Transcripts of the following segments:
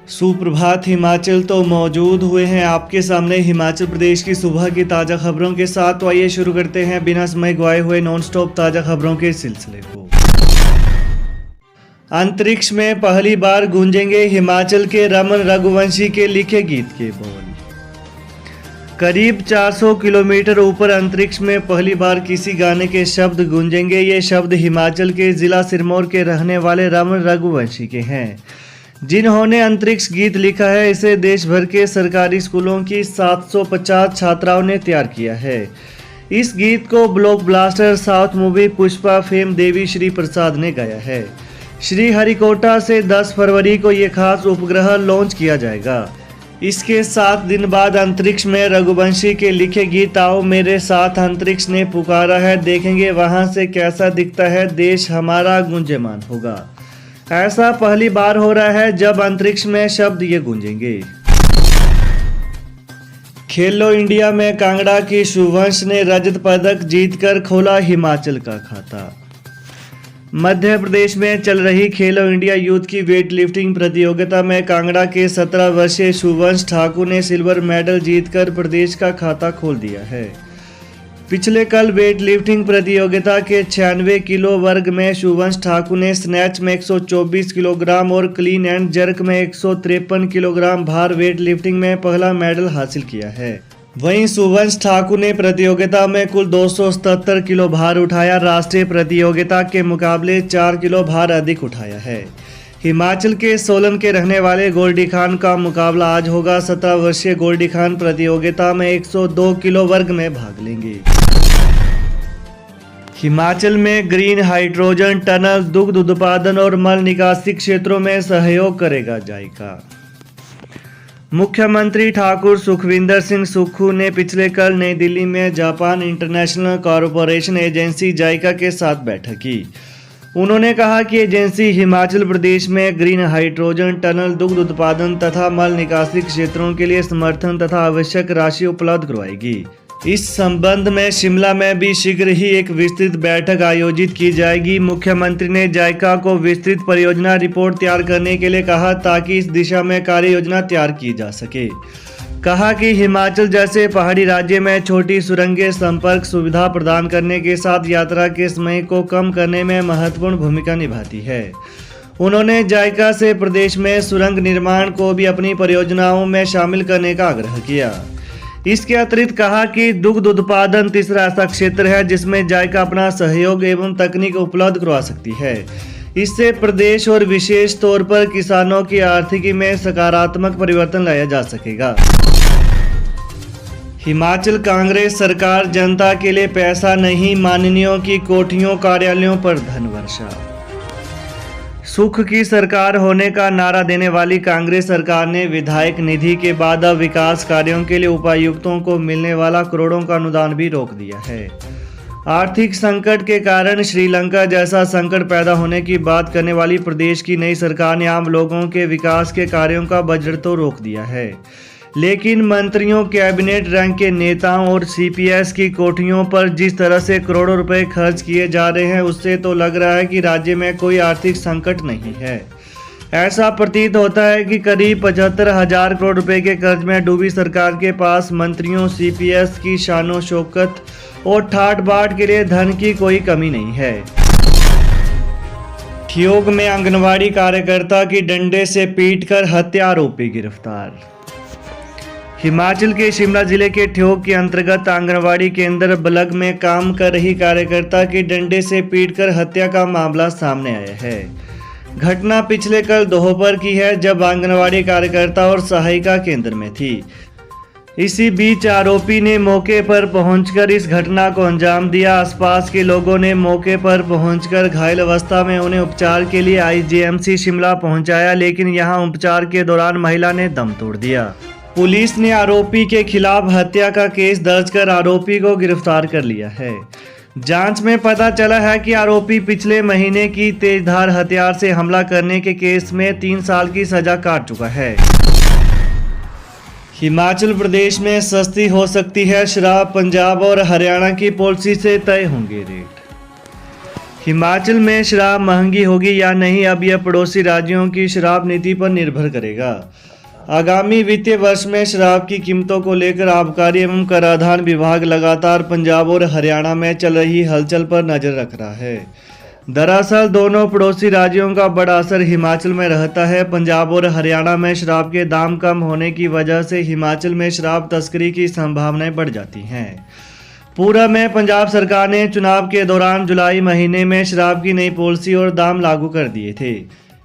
सुप्रभात हिमाचल तो मौजूद हुए हैं आपके सामने हिमाचल प्रदेश की सुबह की ताज़ा खबरों के साथ। तो आइए शुरू करते हैं बिना समय गवाए हुए नॉन स्टॉप ताज़ा खबरों के सिलसिले को। अंतरिक्ष में पहली बार गूंजेंगे हिमाचल के रमन रघुवंशी के लिखे गीत के बोल। करीब 400 किलोमीटर ऊपर अंतरिक्ष में पहली बार किसी गाने के शब्द गूंजेंगे। ये शब्द हिमाचल के जिला सिरमौर के रहने वाले रमन रघुवंशी के हैं, जिन्होंने अंतरिक्ष गीत लिखा है। इसे देश भर के सरकारी स्कूलों की 750 छात्राओं ने तैयार किया है। इस गीत को blockbuster south movie Pushpa fame Devi Shri Prasad ने गाया है। श्री हरिकोटा से 10 फरवरी को ये खास उपग्रह लॉन्च किया जाएगा। इसके 7 दिन बाद अंतरिक्ष में रघुवंशी के लिखे गीत आओ मेरे साथ अंतरिक्ष ने पुकारा है, देखेंगे वहां से कैसा दिखता है देश हमारा गूंजमान होगा। ऐसा पहली बार हो रहा है जब अंतरिक्ष में शब्द ये गूंजेंगे। खेलो इंडिया में कांगड़ा की शुभंश ने रजत पदक जीतकर खोला हिमाचल का खाता। मध्य प्रदेश में चल रही खेलो इंडिया यूथ की वेट लिफ्टिंग प्रतियोगिता में कांगड़ा के 17 वर्षीय शुभंश ठाकुर ने सिल्वर मेडल जीतकर प्रदेश का खाता खोल दिया है। पिछले कल वेट लिफ्टिंग प्रतियोगिता के 96 किलो वर्ग में शुभंश ठाकुर ने स्नैच में 124 किलोग्राम और क्लीन एंड जर्क में 153 किलोग्राम भार वेट लिफ्टिंग में पहला मेडल हासिल किया है। वहीं शुभंश ठाकुर ने प्रतियोगिता में कुल 277 किलो भार उठाया। राष्ट्रीय प्रतियोगिता के मुकाबले 4 किलो भार अधिक उठाया है। हिमाचल के सोलन के रहने वाले गोल्डी खान का मुकाबला आज होगा। 17 वर्षीय गोल्डी खान प्रतियोगिता में 102 किलो वर्ग में भाग लेंगे। हिमाचल में ग्रीन हाइड्रोजन टनल दुग्ध उत्पादन और मल निकासी क्षेत्रों में सहयोग करेगा जायका। मुख्यमंत्री ठाकुर सुखविंदर सिंह सुक्खू ने पिछले कल नई दिल्ली में जापान इंटरनेशनल कॉरपोरेशन एजेंसी जायका के साथ बैठक की। उन्होंने कहा कि एजेंसी हिमाचल प्रदेश में ग्रीन हाइड्रोजन टनल दुग्ध उत्पादन तथा मल निकासी क्षेत्रों के लिए समर्थन तथा आवश्यक राशि उपलब्ध करवाएगी। इस संबंध में शिमला में भी शीघ्र ही एक विस्तृत बैठक आयोजित की जाएगी। मुख्यमंत्री ने जायका को विस्तृत परियोजना रिपोर्ट तैयार करने के लिए कहा ताकि इस दिशा में कार्य योजना तैयार की जा सके। कहा कि हिमाचल जैसे पहाड़ी राज्य में छोटी सुरंगें संपर्क सुविधा प्रदान करने के साथ यात्रा के समय को कम करने में महत्वपूर्ण भूमिका निभाती है। उन्होंने जायका से प्रदेश में सुरंग निर्माण को भी अपनी परियोजनाओं में शामिल करने का आग्रह किया। इसके अतिरिक्त कहा कि दुग्ध उत्पादन तीसरा ऐसा क्षेत्र है जिसमें जायका अपना सहयोग एवं तकनीक उपलब्ध करवा सकती है। इससे प्रदेश और विशेष तौर पर किसानों की आर्थिकी में सकारात्मक परिवर्तन लाया जा सकेगा। हिमाचल कांग्रेस सरकार जनता के लिए पैसा नहीं, माननीयों की कोठियों कार्यालयों पर धन वर्षा। सुख की सरकार होने का नारा देने वाली कांग्रेस सरकार ने विधायक निधि के बाद अब विकास कार्यों के लिए उपायुक्तों को मिलने वाला करोड़ों का अनुदान भी रोक दिया है। आर्थिक संकट के कारण श्रीलंका जैसा संकट पैदा होने की बात करने वाली प्रदेश की नई सरकार ने आम लोगों के विकास के कार्यों का बजट तो रोक दिया है, लेकिन मंत्रियों, कैबिनेट रैंक के नेताओं और सीपीएस की कोठियों पर जिस तरह से करोड़ों रुपए खर्च किए जा रहे हैं उससे तो लग रहा है कि राज्य में कोई आर्थिक संकट नहीं है। ऐसा प्रतीत होता है कि करीब 75,000 करोड़ रुपए के कर्ज में डूबी सरकार के पास मंत्रियों, सीपीएस की शानो शौकत और ठाट बाट के लिए धन की कोई कमी नहीं है। ठियोग में आंगनवाड़ी कार्यकर्ता की डंडे से पीटकर हत्या, आरोपी गिरफ्तार। हिमाचल के शिमला जिले के ठियोग के अंतर्गत आंगनवाड़ी केंद्र बलग में काम कर रही कार्यकर्ता की डंडे से पीटकर हत्या का मामला सामने आया है। घटना पिछले कल दोपहर की है जब आंगनवाड़ी कार्यकर्ता और सहायिका केंद्र में थी। इसी बीच आरोपी ने मौके पर पहुंचकर इस घटना को अंजाम दिया। आसपास के लोगों ने मौके पर पहुंचकर घायल अवस्था में उन्हें उपचार के लिए आईजीएमसी शिमला पहुंचाया, लेकिन यहां उपचार के दौरान महिला ने दम तोड़ दिया। पुलिस ने आरोपी के खिलाफ हत्या का केस दर्ज कर आरोपी को गिरफ्तार कर लिया है। जांच में पता चला है कि आरोपी पिछले महीने की तेजधार हथियार से हमला करने के केस में 3 साल की सजा काट चुका है। हिमाचल प्रदेश में सस्ती हो सकती है शराब, पंजाब और हरियाणा की पॉलिसी से तय होंगे रेट। हिमाचल में शराब महंगी होगी या नहीं, अब यह पड़ोसी राज्यों की शराब नीति पर निर्भर करेगा। आगामी वित्तीय वर्ष में शराब की कीमतों को लेकर आबकारी एवं कराधान विभाग लगातार पंजाब और हरियाणा में चल रही हलचल पर नजर रख रहा है। दरअसल दोनों पड़ोसी राज्यों का बड़ा असर हिमाचल में रहता है। पंजाब और हरियाणा में शराब के दाम कम होने की वजह से हिमाचल में शराब तस्करी की संभावनाएं बढ़ जाती हैं। पूर्व में पंजाब सरकार ने चुनाव के दौरान जुलाई महीने में शराब की नई पॉलिसी और दाम लागू कर दिए थे।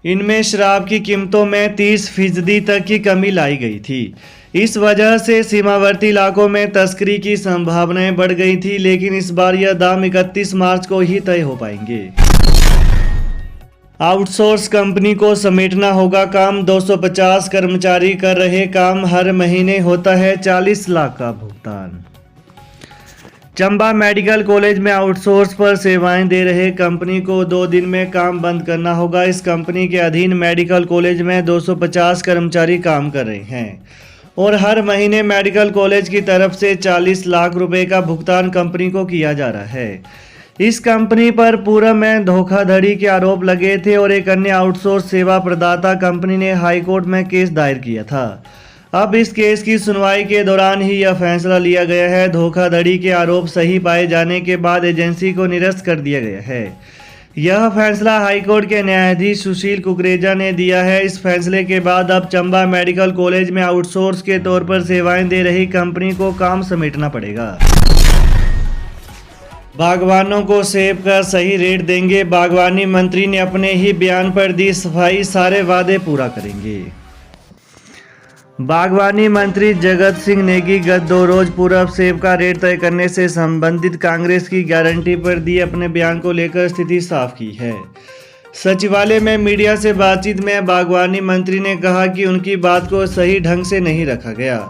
इनमें शराब की कीमतों में 30% तक की कमी लाई गई थी। इस वजह से सीमावर्ती इलाकों में तस्करी की संभावनाएं बढ़ गई थी, लेकिन इस बार यह दाम 31 मार्च को ही तय हो पाएंगे। आउटसोर्स कंपनी को समेटना होगा काम, 250 कर्मचारी कर रहे काम, हर महीने होता है 40 लाख का भुगतान। चंबा मेडिकल कॉलेज में आउटसोर्स पर सेवाएं दे रहे कंपनी को 2 दिन में काम बंद करना होगा। इस कंपनी के अधीन मेडिकल कॉलेज में 250 कर्मचारी काम कर रहे हैं और हर महीने मेडिकल कॉलेज की तरफ से 40 लाख रुपए का भुगतान कंपनी को किया जा रहा है। इस कंपनी पर पूर्व में धोखाधड़ी के आरोप लगे थे और एक अन्य आउटसोर्स सेवा प्रदाता कंपनी ने हाईकोर्ट में केस दायर किया था। अब इस केस की सुनवाई के दौरान ही यह फैसला लिया गया है। धोखाधड़ी के आरोप सही पाए जाने के बाद एजेंसी को निरस्त कर दिया गया है। यह फैसला हाईकोर्ट के न्यायाधीश सुशील कुकरेजा ने दिया है। इस फैसले के बाद अब चंबा मेडिकल कॉलेज में आउटसोर्स के तौर पर सेवाएं दे रही कंपनी को काम समेटना पड़ेगा। बागवानों को सेब का सही रेट देंगे, बागवानी मंत्री ने अपने ही बयान पर दी सफाई, सारे वादे पूरा करेंगे। बागवानी मंत्री जगत सिंह नेगी गत 2 रोज पूर्व सेब का रेट तय करने से संबंधित कांग्रेस की गारंटी पर दिए अपने बयान को लेकर स्थिति साफ की है। सचिवालय में मीडिया से बातचीत में बागवानी मंत्री ने कहा कि उनकी बात को सही ढंग से नहीं रखा गया।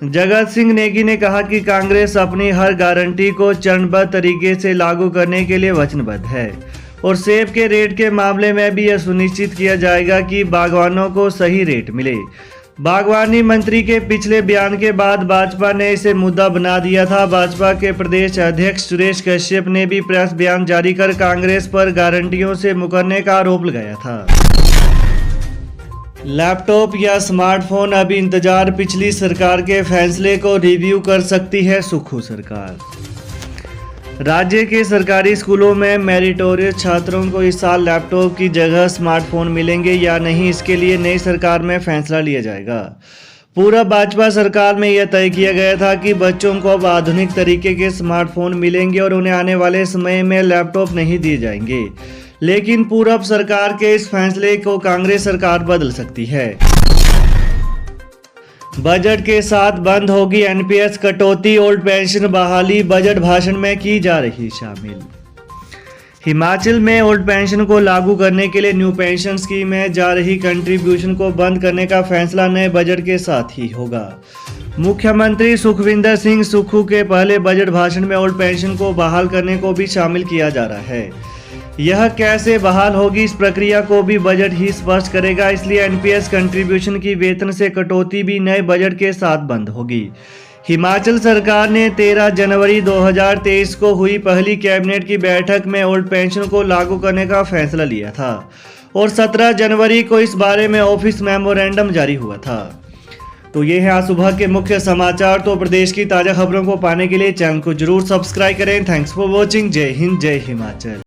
जगत सिंह नेगी ने कहा कि कांग्रेस अपनी हर गारंटी को चरणबद्ध तरीके से लागू करने के लिए वचनबद्ध है और सेब के रेट के मामले में भी यह सुनिश्चित किया जाएगा कि बागवानों को सही रेट मिले। बागवानी मंत्री के पिछले बयान के बाद भाजपा ने इसे मुद्दा बना दिया था। भाजपा के प्रदेश अध्यक्ष सुरेश कश्यप ने भी प्रेस बयान जारी कर कांग्रेस पर गारंटियों से मुकरने का आरोप लगाया था। लैपटॉप या स्मार्टफोन, अभी इंतजार, पिछली सरकार के फैसले को रिव्यू कर सकती है सुक्खू सरकार। राज्य के सरकारी स्कूलों में मेरिटोरियस छात्रों को इस साल लैपटॉप की जगह स्मार्टफोन मिलेंगे या नहीं, इसके लिए नई सरकार में फैसला लिया जाएगा। पूर्व भाजपा सरकार में यह तय किया गया था कि बच्चों को अब आधुनिक तरीके के स्मार्टफोन मिलेंगे और उन्हें आने वाले समय में लैपटॉप नहीं दिए जाएंगे, लेकिन पूर्व सरकार के इस फैसले को कांग्रेस सरकार बदल सकती है। बजट के साथ बंद होगी एनपीएस कटौती, ओल्ड पेंशन बहाली बजट भाषण में की जा रही शामिल। हिमाचल में ओल्ड पेंशन को लागू करने के लिए न्यू पेंशन स्कीम में जा रही कंट्रीब्यूशन को बंद करने का फैसला नए बजट के साथ ही होगा। मुख्यमंत्री सुखविंदर सिंह सुक्खू के पहले बजट भाषण में ओल्ड पेंशन को बहाल करने को भी शामिल किया जा रहा है। यह कैसे बहाल होगी, इस प्रक्रिया को भी बजट ही स्पष्ट करेगा, इसलिए एनपीएस कंट्रीब्यूशन की वेतन से कटौती भी नए बजट के साथ बंद होगी। हिमाचल सरकार ने 13 जनवरी 2023 को हुई पहली कैबिनेट की बैठक में ओल्ड पेंशन को लागू करने का फैसला लिया था और 17 जनवरी को इस बारे में ऑफिस मेमोरेंडम जारी हुआ था। तो ये है आज सुबह के मुख्य समाचार। तो प्रदेश की ताज़ा खबरों को पाने के लिए चैनल को जरूर सब्सक्राइब करें। Thanks for watching. जय हिंद, जय हिमाचल।